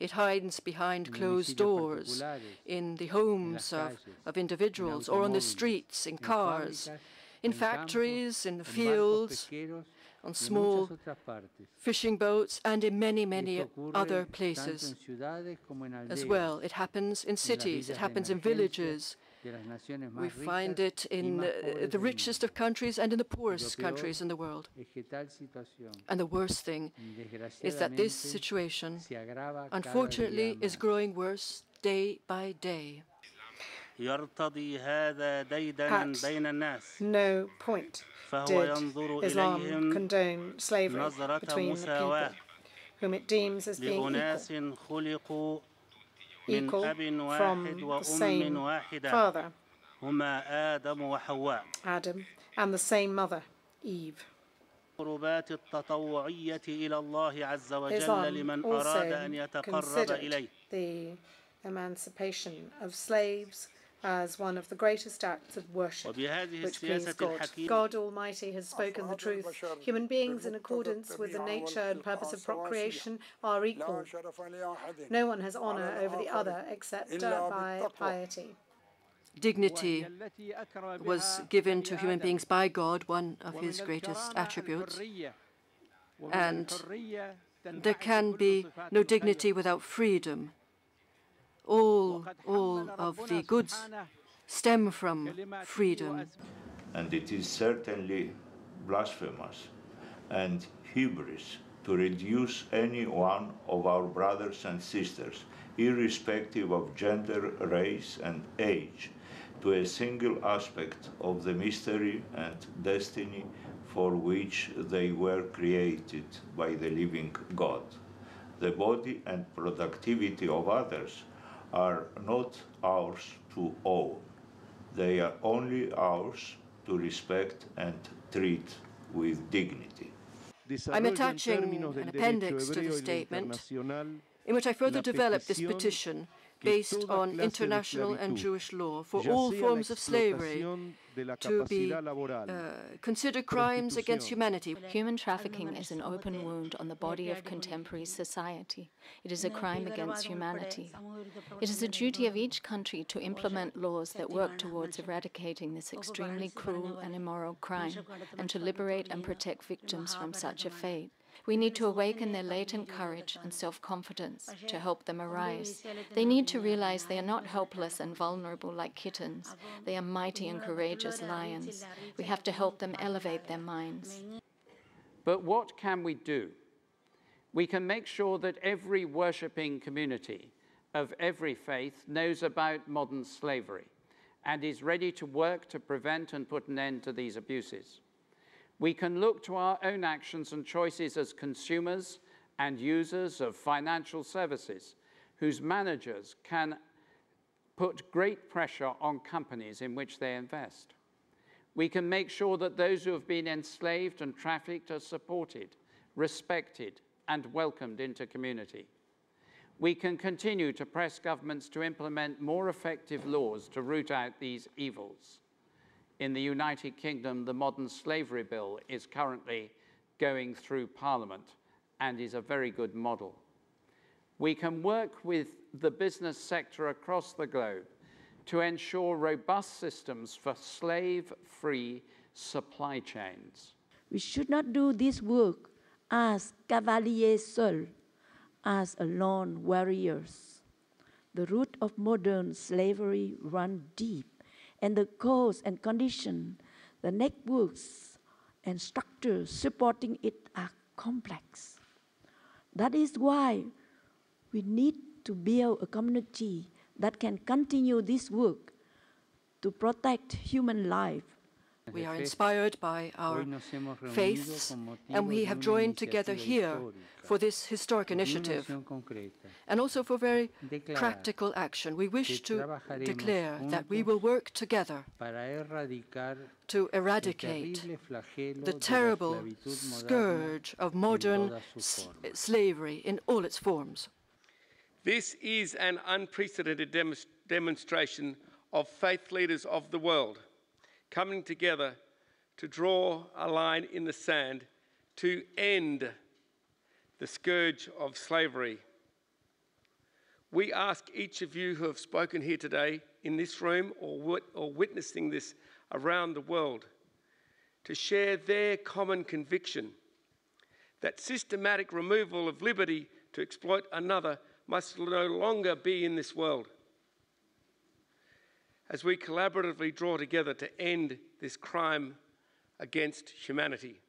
It hides behind closed doors in the homes of individuals or on the streets, in cars, in factories, in the fields, on small fishing boats, and in many, many other places as well. It happens in cities, it happens in villages. We find it in the richest of countries and in the poorest countries in the world. And the worst thing is that this situation, unfortunately, is growing worse day by day. At no point did Islam condone slavery between the people, whom it deems as being equal from the same father, Adam, and the same mother, Eve. Islam also considered the emancipation of slaves as one of the greatest acts of worship which please God. God Almighty has spoken the truth. Human beings, in accordance with the nature and purpose of procreation, are equal. No one has honor over the other except by piety. Dignity was given to human beings by God, one of his greatest attributes. And there can be no dignity without freedom. All of the goods stem from freedom. And it is certainly blasphemous and hubris to reduce any one of our brothers and sisters, irrespective of gender, race, and age, to a single aspect of the mystery and destiny for which they were created by the living God. The body and productivity of others are not ours to own. They are only ours to respect and treat with dignity. I'm attaching an appendix to the statement in which I further develop this petition based on international and Jewish law for all forms of slavery to be considered crimes against humanity. Human trafficking is an open wound on the body of contemporary society. It is a crime against humanity. It is the duty of each country to implement laws that work towards eradicating this extremely cruel and immoral crime and to liberate and protect victims from such a fate. We need to awaken their latent courage and self-confidence to help them arise. They need to realize they are not helpless and vulnerable like kittens. They are mighty and courageous lions. We have to help them elevate their minds. But what can we do? We can make sure that every worshipping community of every faith knows about modern slavery and is ready to work to prevent and put an end to these abuses. We can look to our own actions and choices as consumers and users of financial services, whose managers can put great pressure on companies in which they invest. We can make sure that those who have been enslaved and trafficked are supported, respected, and welcomed into community. We can continue to press governments to implement more effective laws to root out these evils. In the United Kingdom, the modern slavery bill is currently going through Parliament and is a very good model. We can work with the business sector across the globe to ensure robust systems for slave-free supply chains. We should not do this work as cavaliers seuls, as lone warriors. The root of modern slavery runs deep, and the cause and condition, the networks and structures supporting it are complex. That is why we need to build a community that can continue this work to protect human life. We are inspired by our faiths, and we have joined together here for this historic initiative, and also for very practical action. We wish to declare that we will work together to eradicate the terrible scourge of modern slavery in all its forms. This is an unprecedented demonstration of faith leaders of the world coming together to draw a line in the sand to end the scourge of slavery. We ask each of you who have spoken here today in this room or witnessing this around the world to share their common conviction that systematic removal of liberty to exploit another must no longer be in this world, as we collaboratively draw together to end this crime against humanity.